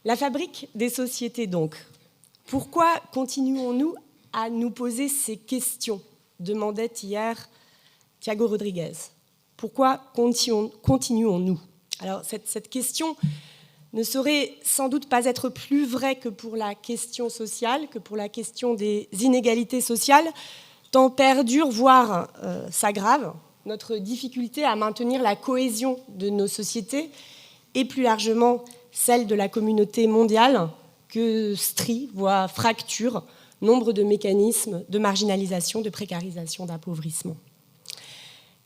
La fabrique des sociétés, donc. Pourquoi continuons-nous à nous poser ces questions ? Demandait hier Thiago Rodrigues. Pourquoi continuons-nous ? Alors, cette question ne saurait sans doute pas être plus vraie que pour la question sociale, que pour la question des inégalités sociales, tant perdure, voire s'aggrave, notre difficulté à maintenir la cohésion de nos sociétés et plus largement celle de la communauté mondiale, que strie, voire fracture, nombre de mécanismes de marginalisation, de précarisation, d'appauvrissement.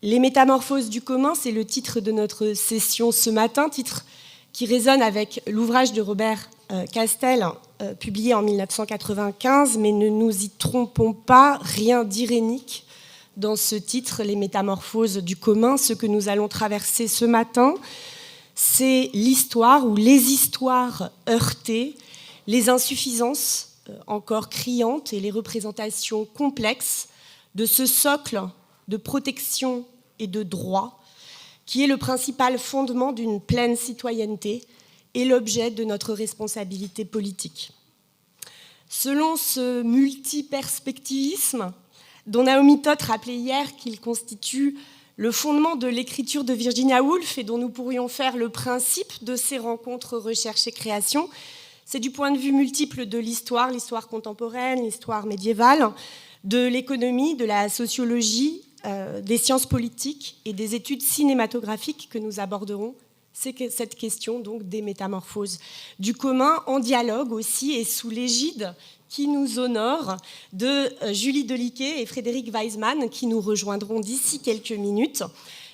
Les métamorphoses du commun, c'est le titre de notre session ce matin, titre qui résonne avec l'ouvrage de Robert Castel, publié en 1995, mais ne nous y trompons pas, rien d'irénique dans ce titre, Les métamorphoses du commun. Ce que nous allons traverser ce matin, c'est l'histoire ou les histoires heurtées, les insuffisances encore criantes et les représentations complexes de ce socle de protection et de droit qui est le principal fondement d'une pleine citoyenneté et l'objet de notre responsabilité politique. Selon ce multiperspectivisme, dont Naomi Todt rappelait hier qu'il constitue le fondement de l'écriture de Virginia Woolf et dont nous pourrions faire le principe de ces rencontres recherche et création, c'est du point de vue multiple de l'histoire contemporaine, l'histoire médiévale, de l'économie, de la sociologie, des sciences politiques et des études cinématographiques que nous aborderons cette question donc des métamorphoses du commun, en dialogue aussi et sous l'égide qui nous honore de Julie Deliquet et Frédéric Weisman qui nous rejoindront d'ici quelques minutes.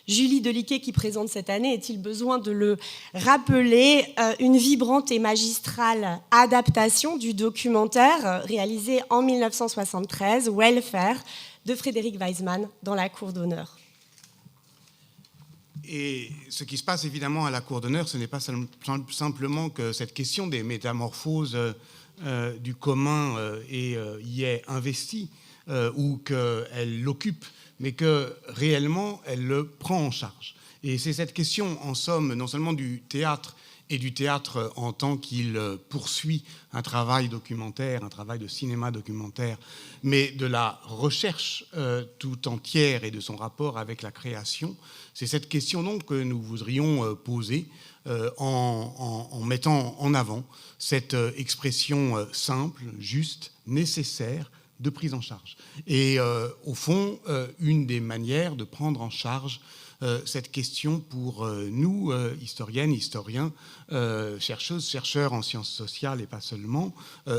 Julie Deliquet qui présente cette année, est-il besoin de le rappeler, une vibrante et magistrale adaptation du documentaire réalisé en 1973, Welfare, de Frédéric Weisman dans la Cour d'honneur. Et ce qui se passe évidemment à la Cour d'honneur, ce n'est pas simplement que cette question des métamorphoses du commun y est investie ou qu'elle l'occupe, mais que réellement elle le prend en charge. Et c'est cette question, en somme, non seulement du théâtre et du théâtre en tant qu'il poursuit un travail documentaire, un travail de cinéma documentaire, mais de la recherche tout entière et de son rapport avec la création. C'est cette question donc que nous voudrions poser en mettant en avant cette expression simple, juste, nécessaire de prise en charge. Et au fond, une des manières de prendre en charge cette question pour nous, historiennes, historiens, chercheuses, chercheurs en sciences sociales et pas seulement,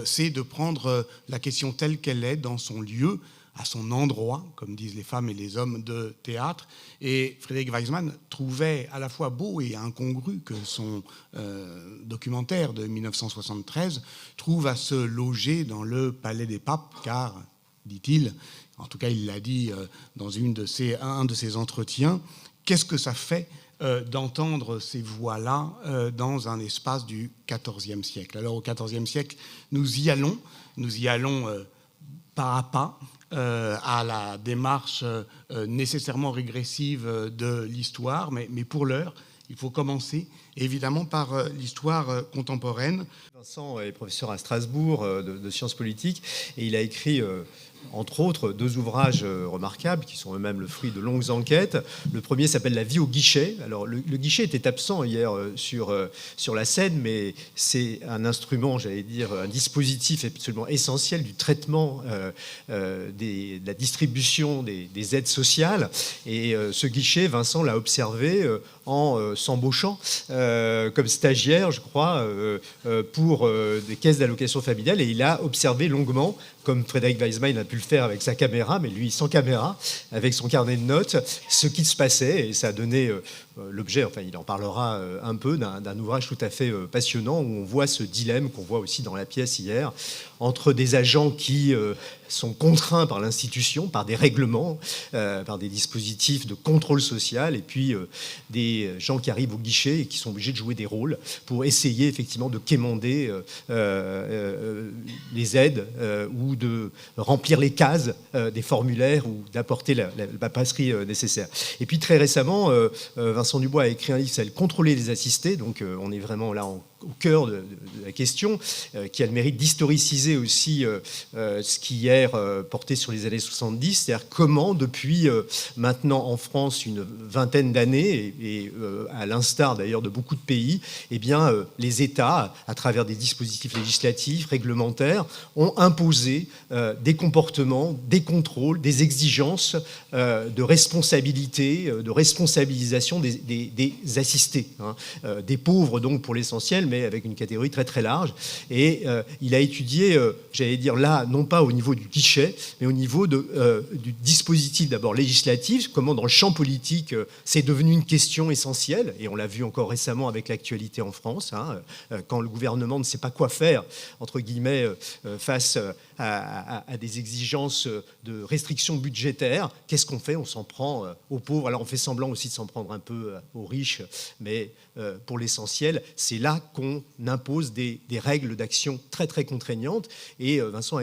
c'est de prendre la question telle qu'elle est dans son lieu, à son endroit, comme disent les femmes et les hommes de théâtre. Et Frédéric Weisman trouvait à la fois beau et incongru que son documentaire de 1973 trouve à se loger dans le Palais des Papes, car, dit-il, en tout cas il l'a dit dans un de ses entretiens, qu'est-ce que ça fait d'entendre ces voix-là dans un espace du XIVe siècle. Alors au XIVe siècle, nous y allons pas à pas, à la démarche nécessairement régressive de l'histoire, mais pour l'heure, il faut commencer évidemment par l'histoire contemporaine. Vincent est professeur à Strasbourg de sciences politiques et il a écrit entre autres 2 ouvrages remarquables qui sont eux-mêmes le fruit de longues enquêtes. Le premier s'appelle La vie au guichet. Alors le guichet était absent hier sur la scène, mais c'est un instrument, j'allais dire, un dispositif absolument essentiel du traitement de la distribution des aides sociales. Et ce guichet, Vincent l'a observé en s'embauchant comme stagiaire, je crois, pour des caisses d'allocation familiale, et il a observé longuement, comme Frédéric Weisman a pu le faire avec sa caméra, mais lui sans caméra, avec son carnet de notes, ce qui se passait, et ça a donné l'objet, enfin il en parlera un peu, d'un ouvrage tout à fait passionnant où on voit ce dilemme qu'on voit aussi dans la pièce hier, entre des agents qui sont contraints par l'institution, par des règlements, par des dispositifs de contrôle social, et puis des gens qui arrivent au guichet et qui sont obligés de jouer des rôles pour essayer effectivement de quémander les aides ou de remplir les cases des formulaires ou d'apporter la paperasserie nécessaire. Et puis très récemment, Vincent Dubois a écrit un livre qui s'appelle « Contrôler les assistés ». Donc on est vraiment là au cœur de la question, qui a le mérite d'historiciser aussi ce qui hier portait sur les années 70, c'est-à-dire comment, depuis maintenant en France une vingtaine d'années, et à l'instar d'ailleurs de beaucoup de pays, eh bien, les États, à travers des dispositifs législatifs, réglementaires, ont imposé des comportements, des contrôles, des exigences de responsabilité, de responsabilisation des assistés, hein, des pauvres donc pour l'essentiel, mais avec une catégorie très très large. Et il a étudié, j'allais dire là, non pas au niveau du guichet, mais au niveau du dispositif d'abord législatif, comment dans le champ politique c'est devenu une question essentielle, et on l'a vu encore récemment avec l'actualité en France, hein, quand le gouvernement ne sait pas quoi faire, entre guillemets, face à des exigences de restrictions budgétaires, qu'est-ce qu'on fait? On s'en prend aux pauvres. Alors on fait semblant aussi de s'en prendre un peu aux riches, mais pour l'essentiel, c'est là qu'on impose des règles d'action très très contraignantes. Et Vincent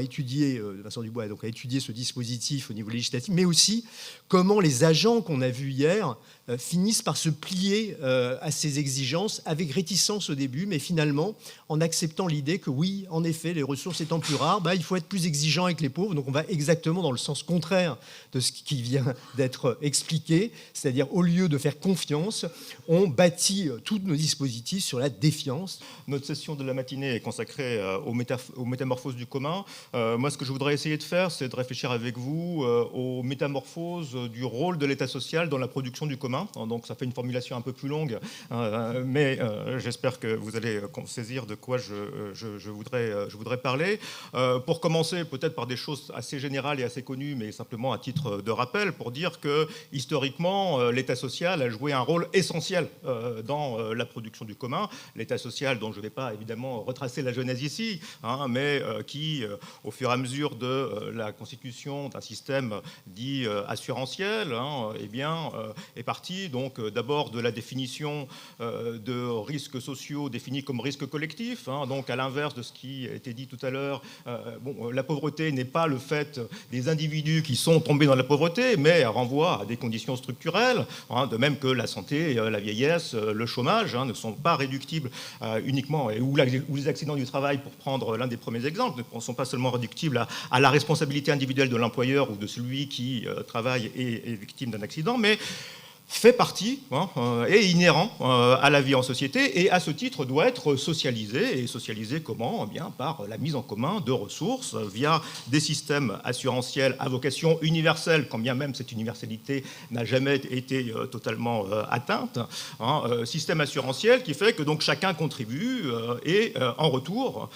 Dubois donc a étudié ce dispositif au niveau législatif, mais aussi comment les agents qu'on a vus hier finissent par se plier à ces exigences avec réticence au début, mais finalement en acceptant l'idée que oui, en effet, les ressources étant plus rares, il faut être plus exigeant avec les pauvres. Donc on va exactement dans le sens contraire de ce qui vient d'être expliqué, c'est-à-dire au lieu de faire confiance, on bâtit tous nos dispositifs sur la défiance. Notre session de la matinée est consacrée aux métamorphoses du commun. Moi, ce que je voudrais essayer de faire, c'est de réfléchir avec vous aux métamorphoses du rôle de l'État social dans la production du commun. Donc ça fait une formulation un peu plus longue, mais j'espère que vous allez saisir de quoi je voudrais parler. Pour commencer, peut-être par des choses assez générales et assez connues, mais simplement à titre de rappel, pour dire que historiquement, l'État social a joué un rôle essentiel dans la production du commun. L'État social, dont je ne vais pas évidemment retracer la genèse ici, hein, mais qui, au fur et à mesure de la constitution d'un système dit assurantiel, hein, eh bien, est parti donc d'abord de la définition de risques sociaux définis comme risques collectifs, hein, donc à l'inverse de ce qui a été dit tout à l'heure. La pauvreté n'est pas le fait des individus qui sont tombés dans la pauvreté, mais elle renvoie à des conditions structurelles, hein, de même que la santé, la vieillesse, le chômage, hein, ne sont pas réductibles uniquement, ou les accidents du travail, pour prendre l'un des premiers exemples, ne sont pas seulement réductibles à la responsabilité individuelle de l'employeur ou de celui qui travaille et est victime d'un accident, mais fait partie, hein, est inhérent à la vie en société, et à ce titre doit être socialisé. Et socialisé comment? Eh bien, par la mise en commun de ressources via des systèmes assurantiels à vocation universelle, quand bien même cette universalité n'a jamais été totalement atteinte. Hein, système assurantiel qui fait que donc chacun contribue et en retour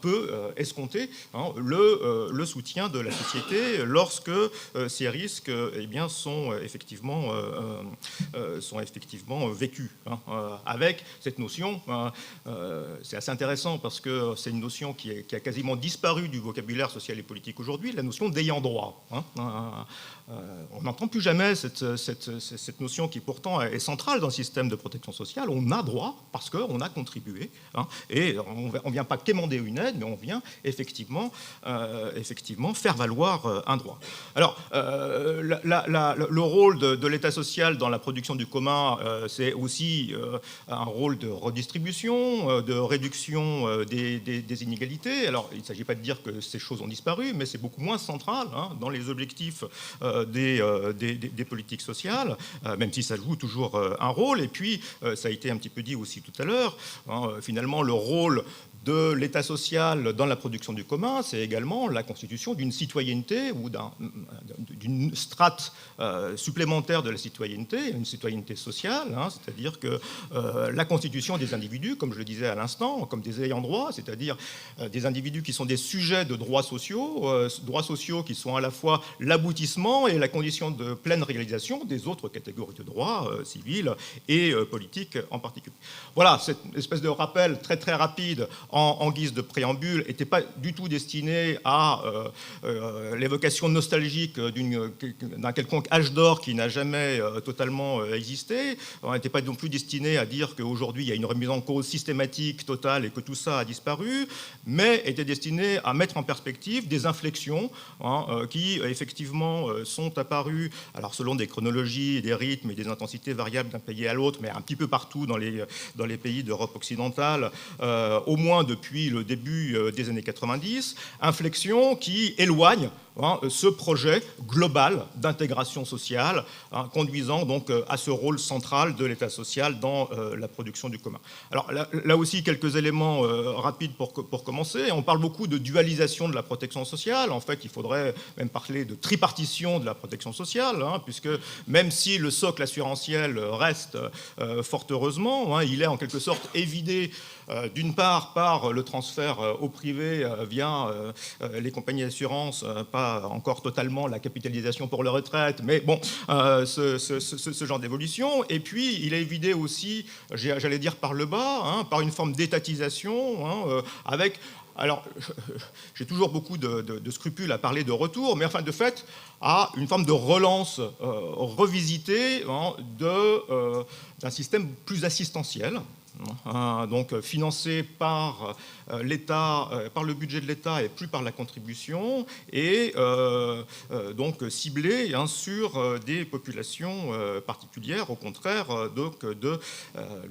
peut escompter le soutien de la société lorsque ces risques eh bien, sont effectivement vécus, hein, avec cette notion. C'est assez intéressant parce que c'est une notion qui a quasiment disparu du vocabulaire social et politique aujourd'hui, la notion d'ayant droit. Hein. On n'entend plus jamais cette notion qui pourtant est centrale dans le système de protection sociale. On a droit parce qu'on a contribué, hein, et on ne vient pas quémander une aide, mais on vient effectivement faire valoir un droit. Alors, le rôle de l'État social dans la production du commun, c'est aussi un rôle de redistribution, de réduction des inégalités. Alors, il ne s'agit pas de dire que ces choses ont disparu, mais c'est beaucoup moins central, hein, dans les objectifs des politiques sociales, même si ça joue toujours un rôle. Et puis, ça a été un petit peu dit aussi tout à l'heure, hein, finalement, le rôle de l'État social dans la production du commun, c'est également la constitution d'une citoyenneté ou d'une strate supplémentaire de la citoyenneté, une citoyenneté sociale, hein, c'est-à-dire que la constitution des individus, comme je le disais à l'instant, comme des ayants droit, c'est-à-dire des individus qui sont des sujets de droits sociaux qui sont à la fois l'aboutissement et la condition de pleine réalisation des autres catégories de droits civils et politiques en particulier. Voilà, cette espèce de rappel très très rapide en guise de préambule, n'était pas du tout destiné à l'évocation nostalgique d'un quelconque âge d'or qui n'a jamais totalement existé. On n'était pas non plus destiné à dire qu'aujourd'hui, il y a une remise en cause systématique, totale, et que tout ça a disparu, mais était destiné à mettre en perspective des inflexions qui, effectivement, sont apparues, alors selon des chronologies, des rythmes et des intensités variables d'un pays à l'autre, mais un petit peu partout dans les pays d'Europe occidentale, au moins depuis le début des années 90, inflexions qui éloignent ce projet global d'intégration sociale, conduisant donc à ce rôle central de l'État social dans la production du commun. Alors là aussi, quelques éléments rapides pour commencer. On parle beaucoup de dualisation de la protection sociale. En fait, il faudrait même parler de tripartition de la protection sociale, puisque même si le socle assurantiel reste, fort heureusement, il est en quelque sorte évidé d'une part par le transfert au privé via les compagnies d'assurance, pas encore totalement la capitalisation pour la retraite, mais bon, ce genre d'évolution. Et puis, il est évidé aussi, j'allais dire par le bas, par une forme d'étatisation, avec... Alors, j'ai toujours beaucoup de scrupules à parler de retour, mais enfin, de fait, à une forme de relance revisitée d'un système plus assistentiel, donc financé par l'État, par le budget de l'État et plus par la contribution, et donc ciblé sur des populations particulières, au contraire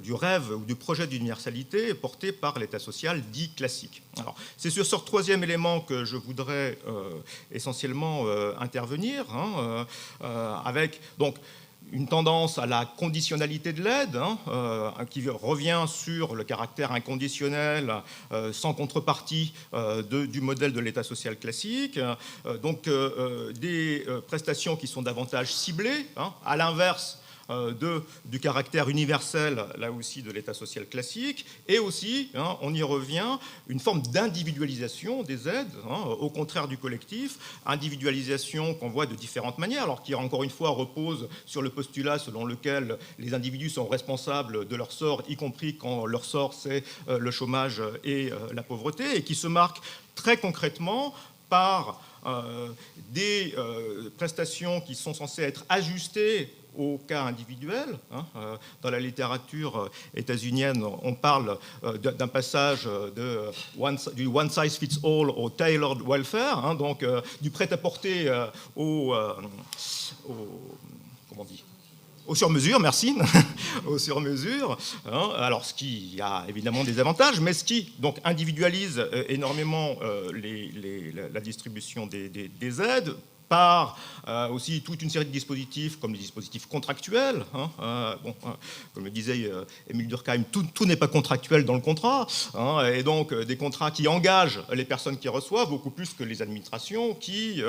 du rêve ou du projet d'universalité porté par l'État social dit classique. Alors, c'est sur ce troisième élément que je voudrais essentiellement intervenir, avec donc une tendance à la conditionnalité de l'aide, qui revient sur le caractère inconditionnel, sans contrepartie du modèle de l'État social classique. Donc des prestations qui sont davantage ciblées, à l'inverse du caractère universel, là aussi, de l'État social classique, et aussi, on y revient, une forme d'individualisation des aides, au contraire du collectif, individualisation qu'on voit de différentes manières, alors qui, encore une fois, repose sur le postulat selon lequel les individus sont responsables de leur sort, y compris quand leur sort, c'est le chômage et la pauvreté, et qui se marque très concrètement par des prestations qui sont censées être ajustées au cas individuel. Dans la littérature états-unienne, on parle d'un passage du one size fits all au tailored welfare, donc du prêt-à-porter au sur-mesure, merci, au sur-mesure. Alors, ce qui a évidemment des avantages, mais ce qui donc individualise énormément la distribution des aides, par aussi toute une série de dispositifs, comme les dispositifs contractuels. Comme le disait Émile Durkheim, tout n'est pas contractuel dans le contrat, et donc des contrats qui engagent les personnes qui reçoivent beaucoup plus que les administrations qui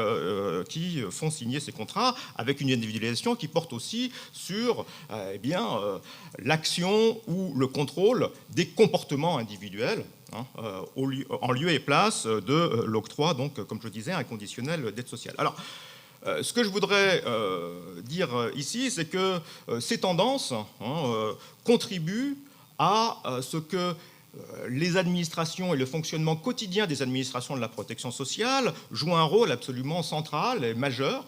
font signer ces contrats, avec une individualisation qui porte aussi sur l'action ou le contrôle des comportements individuels, en lieu et place de l'octroi, donc, comme je disais, inconditionnel d'aide sociale. Alors, ce que je voudrais dire ici, c'est que ces tendances contribuent à ce que les administrations et le fonctionnement quotidien des administrations de la protection sociale jouent un rôle absolument central et majeur,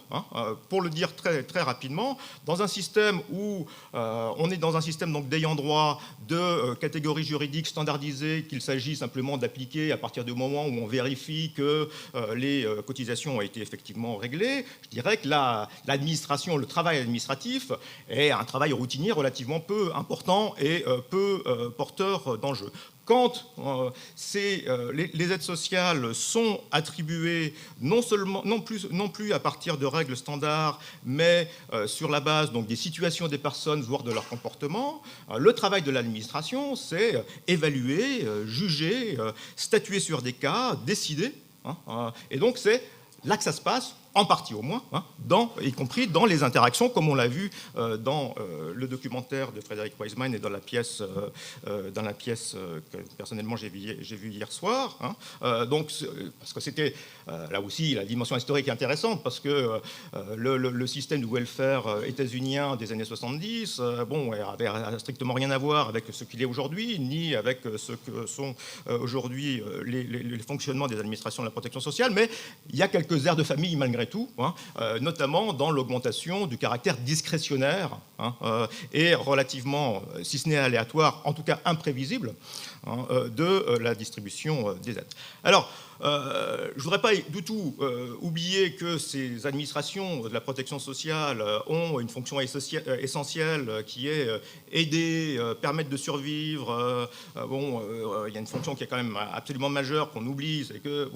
pour le dire très, très rapidement, dans un système où on est dans un système donc d'ayant droit de catégories juridiques standardisées qu'il s'agit simplement d'appliquer à partir du moment où on vérifie que les cotisations ont été effectivement réglées. Je dirais que l'administration, le travail administratif est un travail routinier relativement peu important et peu porteur d'enjeux. Quand les aides sociales sont attribuées non plus à partir de règles standards, mais sur la base donc, des situations des personnes, voire de leur comportement, le travail de l'administration, c'est évaluer, juger, statuer sur des cas, décider. Et donc c'est là que ça se passe en partie au moins, y compris dans les interactions, comme on l'a vu dans le documentaire de Frédéric Wiseman et dans la pièce que personnellement j'ai vue hier soir. Donc, parce que c'était, là aussi, la dimension historique est intéressante, parce que le système du welfare états-unien des années 70, avait strictement rien à voir avec ce qu'il est aujourd'hui, ni avec ce que sont aujourd'hui les fonctionnements des administrations de la protection sociale, mais il y a quelques airs de famille malgré tout, notamment dans l'augmentation du caractère discrétionnaire et relativement, si ce n'est aléatoire, en tout cas imprévisible, de la distribution des aides. Alors, je ne voudrais pas du tout oublier que ces administrations de la protection sociale ont une fonction essentielle qui est aider, permettre de survivre. Il y a une fonction qui est quand même absolument majeure qu'on oublie, c'est que,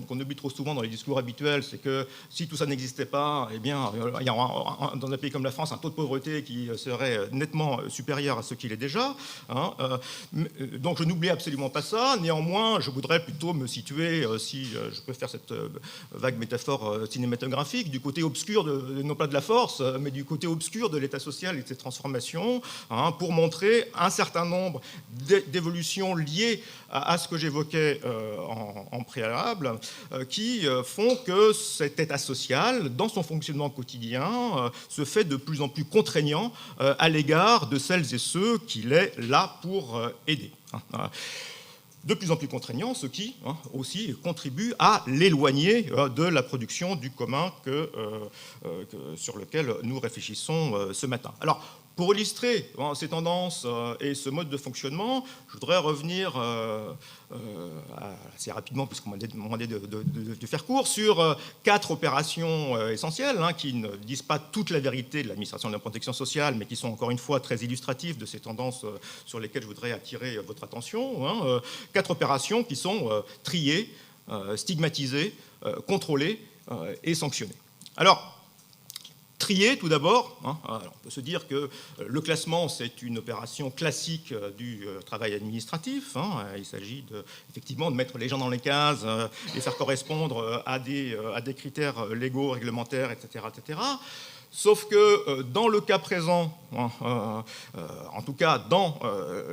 qu'on oublie trop souvent dans les discours habituels, c'est que si tout ça n'existait pas, eh bien, il y a dans un pays comme la France un taux de pauvreté qui serait nettement supérieur à ce qu'il est déjà. Donc je n'oublie absolument pas ça. Néanmoins, je voudrais plutôt me situer, si je peux faire cette vague métaphore cinématographique, du côté obscur, non pas de la force, mais du côté obscur de l'état social et de ses transformations, pour montrer un certain nombre d'évolutions liées à ce que j'évoquais en préalable, qui font que cet état social, dans son fonctionnement quotidien, se fait de plus en plus contraignant à l'égard de celles et ceux qu'il est là pour aider. De plus en plus contraignant, ce qui aussi contribue à l'éloigner de la production du commun sur lequel nous réfléchissons ce matin. Alors, pour illustrer ces tendances et ce mode de fonctionnement, je voudrais revenir assez rapidement, puisqu'on m'a demandé de faire court, sur 4 opérations essentielles qui ne disent pas toute la vérité de l'administration de la protection sociale, mais qui sont encore une fois très illustratives de ces tendances sur lesquelles je voudrais attirer votre attention. 4 opérations qui sont triées, stigmatisées, contrôlées et sanctionnées. Alors, trier, tout d'abord. On peut se dire que le classement, c'est une opération classique du travail administratif. Il s'agit effectivement de mettre les gens dans les cases, les faire correspondre à des critères légaux, réglementaires, etc. etc. Sauf que dans le cas présent, en tout cas dans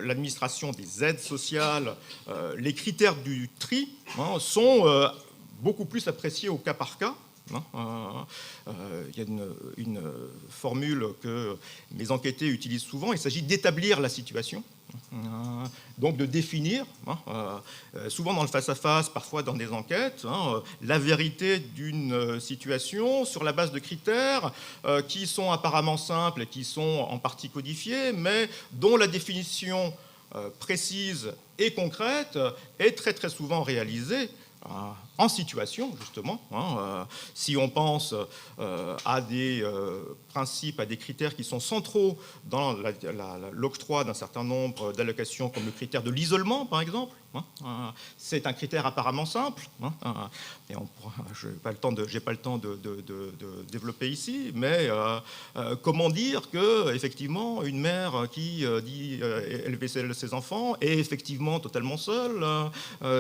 l'administration des aides sociales, les critères du tri sont beaucoup plus appréciés au cas par cas. Il y a une formule que mes enquêtés utilisent souvent. Il s'agit d'établir la situation, donc de définir, souvent dans le face-à-face, parfois dans des enquêtes, la vérité d'une situation sur la base de critères qui sont apparemment simples et qui sont en partie codifiés, mais dont la définition précise et concrète est très très souvent réalisée en situation, justement. Si on pense à des principes, à des critères qui sont centraux dans l'octroi d'un certain nombre d'allocations, comme le critère de l'isolement, par exemple, c'est un critère apparemment simple. Et je n'ai pas le temps de développer ici, mais comment dire que, effectivement, une mère qui dit élever ses enfants est effectivement totalement seule.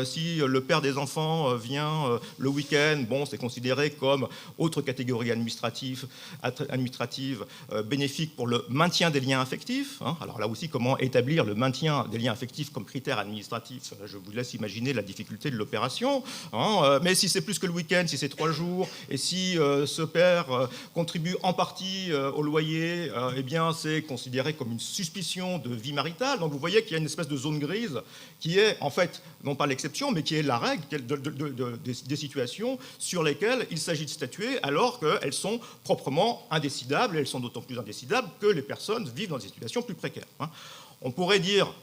Si le père des enfants vient le week-end, c'est considéré comme autre catégorie administrative bénéfique pour le maintien des liens affectifs. Alors là aussi, comment établir le maintien des liens affectifs comme critère administratif? Je vous laisse imaginer la difficulté de l'opération. Mais si c'est plus que le week-end, si c'est 3 jours, et si ce père contribue en partie au loyer, eh bien c'est considéré comme une suspicion de vie maritale. Donc vous voyez qu'il y a une espèce de zone grise qui est en fait, non pas l'exception, mais qui est la règle des situations sur lesquelles il s'agit de statuer alors qu'elles sont proprement indécidables, et elles sont d'autant plus indécidables que les personnes vivent dans des situations plus précaires. On pourrait dire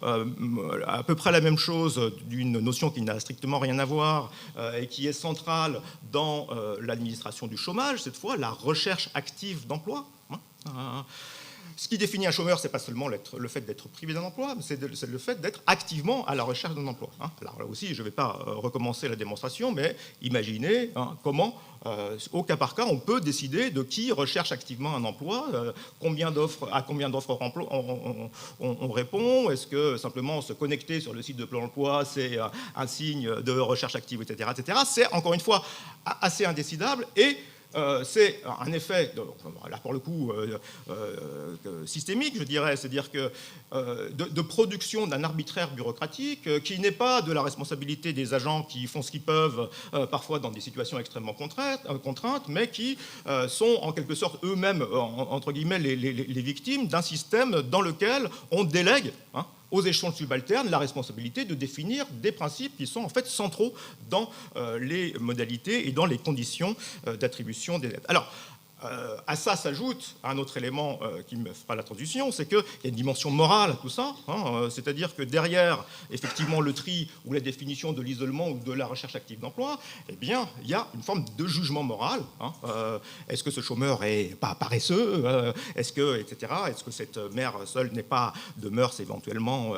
à peu près la même chose d'une notion qui n'a strictement rien à voir et qui est centrale dans l'administration du chômage, cette fois, la recherche active d'emploi. Ce qui définit un chômeur, ce n'est pas seulement le fait d'être privé d'un emploi, mais c'est le fait d'être activement à la recherche d'un emploi. Alors là aussi, je ne vais pas recommencer la démonstration, mais imaginez comment, au cas par cas, on peut décider de qui recherche activement un emploi, à combien d'offres on répond, est-ce que simplement se connecter sur le site de Pôle emploi, c'est un signe de recherche active, etc. etc. C'est encore une fois assez indécidable et c'est un effet, là pour le coup, systémique, je dirais, c'est-à-dire que de production d'un arbitraire bureaucratique qui n'est pas de la responsabilité des agents qui font ce qu'ils peuvent, parfois dans des situations extrêmement contraintes, mais qui sont en quelque sorte eux-mêmes, entre guillemets, les victimes d'un système dans lequel on délègue aux échelons subalternes la responsabilité de définir des principes qui sont en fait centraux dans les modalités et dans les conditions d'attribution des aides. Alors, à ça s'ajoute un autre élément qui me fera la transition, c'est qu'il y a une dimension morale à tout ça, c'est-à-dire que derrière, effectivement, le tri ou la définition de l'isolement ou de la recherche active d'emploi, eh bien, il y a une forme de jugement moral. Est-ce que ce chômeur est pas paresseux, est-ce que, etc., est-ce que cette mère seule n'est pas de mœurs éventuellement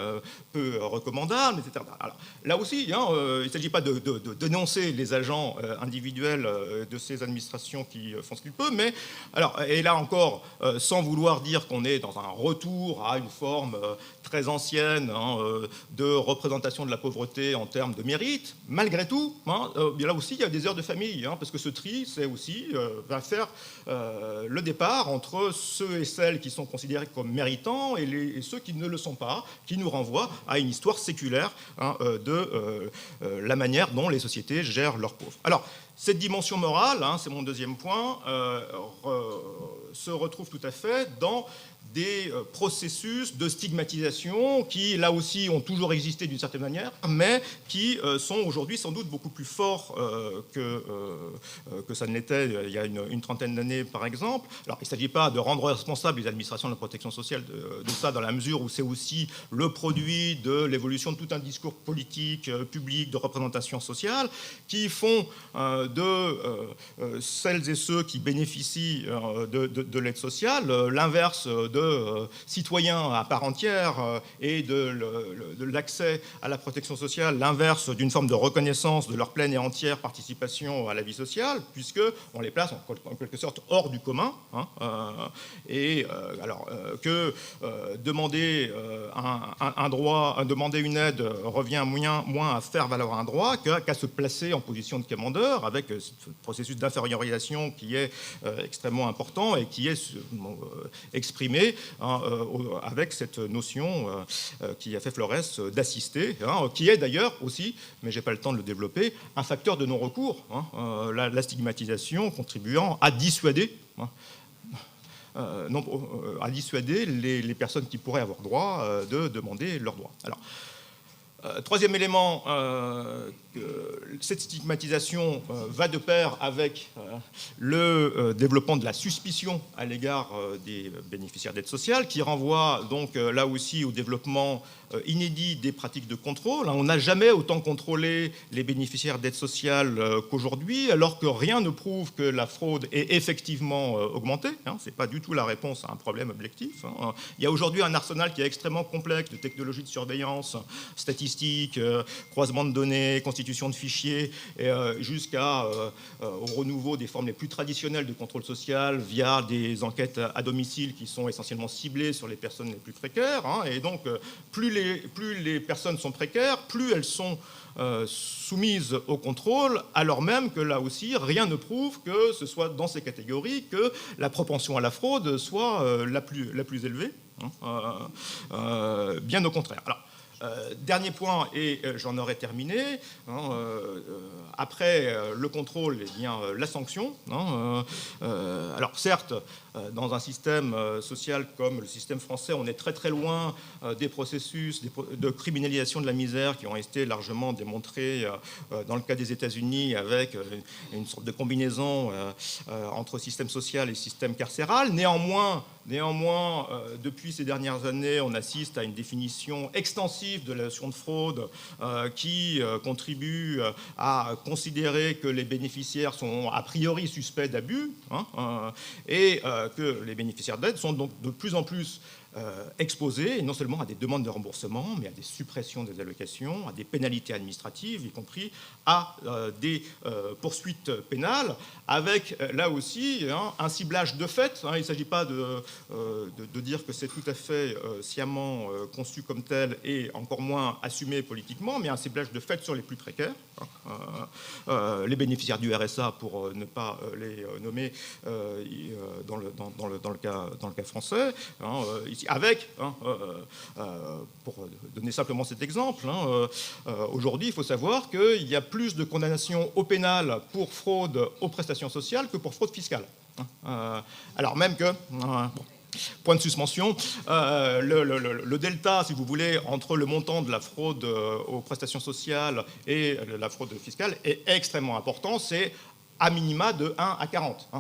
peu recommandables, etc. Alors, là aussi, il ne s'agit pas de dénoncer les agents individuels de ces administrations qui font ce qu'ils peuvent, mais alors, et là encore, sans vouloir dire qu'on est dans un retour à une forme très ancienne de représentation de la pauvreté en termes de mérite, malgré tout, là aussi, il y a des heures de famille, parce que ce tri, c'est aussi va faire le départ entre ceux et celles qui sont considérés comme méritants et ceux qui ne le sont pas, qui nous renvoient à une histoire séculaire de la manière dont les sociétés gèrent leurs pauvres. Alors, cette dimension morale, c'est mon deuxième point, se retrouve tout à fait dans des processus de stigmatisation qui, là aussi, ont toujours existé d'une certaine manière, mais qui sont aujourd'hui sans doute beaucoup plus forts que ça ne l'était il y a une trentaine d'années, par exemple. Alors, il ne s'agit pas de rendre responsables les administrations de la protection sociale de ça, dans la mesure où c'est aussi le produit de l'évolution de tout un discours politique, public, de représentation sociale, qui font de celles et ceux qui bénéficient de l'aide sociale l'inverse de citoyens à part entière et de l'accès à la protection sociale, l'inverse d'une forme de reconnaissance de leur pleine et entière participation à la vie sociale, puisqu'on les place en quelque sorte hors du commun. Que demander un droit, demander une aide revient moins à faire valoir un droit qu'à se placer en position de commandeur, avec ce processus d'infériorisation qui est extrêmement important et qui est exprimé avec cette notion qui a fait Flores d'assister, qui est d'ailleurs aussi, mais je n'ai pas le temps de le développer, un facteur de non-recours, la stigmatisation contribuant à dissuader les personnes qui pourraient avoir droit de demander leurs droits. Alors, troisième élément, cette stigmatisation va de pair avec le développement de la suspicion à l'égard des bénéficiaires d'aide sociale, qui renvoie donc là aussi au développement inédit des pratiques de contrôle. On n'a jamais autant contrôlé les bénéficiaires d'aide sociale qu'aujourd'hui, alors que rien ne prouve que la fraude ait effectivement augmenté. Ce n'est pas du tout la réponse à un problème objectif. Il y a aujourd'hui un arsenal qui est extrêmement complexe de technologies de surveillance, statistiques, croisement de données, constitution de fichiers, jusqu'au renouveau des formes les plus traditionnelles de contrôle social via des enquêtes à domicile qui sont essentiellement ciblées sur les personnes les plus précaires. Et donc, plus les personnes sont précaires, plus elles sont soumises au contrôle, alors même que là aussi, rien ne prouve que ce soit dans ces catégories que la propension à la fraude soit la plus élevée. Bien au contraire. Alors, dernier point, et j'en aurai terminé. Après le contrôle, eh bien, la sanction. Alors certes, dans un système social comme le système français, on est très très loin des processus de criminalisation de la misère qui ont été largement démontrés dans le cas des États-Unis avec une sorte de combinaison entre système social et système carcéral. Néanmoins, depuis ces dernières années, on assiste à une définition extensive de la notion de fraude qui contribue à considérer que les bénéficiaires sont a priori suspects d'abus et que les bénéficiaires d'aide sont donc de plus en plus exposés non seulement à des demandes de remboursement, mais à des suppressions des allocations, à des pénalités administratives, y compris à des poursuites pénales, avec là aussi un ciblage de fait. Il ne s'agit pas de dire que c'est tout à fait sciemment conçu comme tel et encore moins assumé politiquement, mais un ciblage de fait sur les plus précaires. Les bénéficiaires du RSA, pour ne pas les nommer dans le cas français, ici, avec, pour donner simplement cet exemple, aujourd'hui, il faut savoir qu'il y a plus de condamnations au pénal pour fraude aux prestations sociales que pour fraude fiscale. Alors même que... Point de suspension, le delta, si vous voulez, entre le montant de la fraude aux prestations sociales et la fraude fiscale est extrêmement important. C'est à minima de 1 à 40.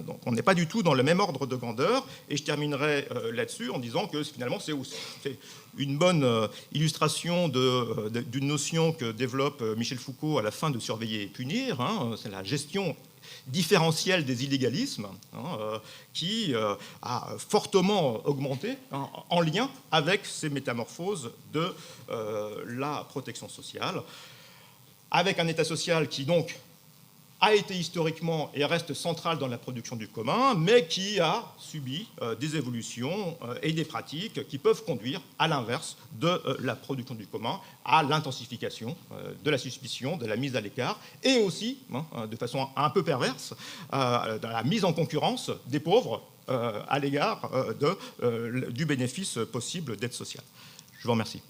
Donc on n'est pas du tout dans le même ordre de grandeur. Et je terminerai là-dessus en disant que finalement c'est une bonne illustration d'une notion que développe Michel Foucault à la fin de Surveiller et punir. C'est la gestion différentielle des illégalismes qui a fortement augmenté en lien avec ces métamorphoses de la protection sociale, avec un État social qui donc a été historiquement et reste central dans la production du commun, mais qui a subi des évolutions et des pratiques qui peuvent conduire à l'inverse de la production du commun, à l'intensification de la suspicion, de la mise à l'écart, et aussi, de façon un peu perverse, de la mise en concurrence des pauvres à l'égard du bénéfice possible d'aide sociale. Je vous remercie.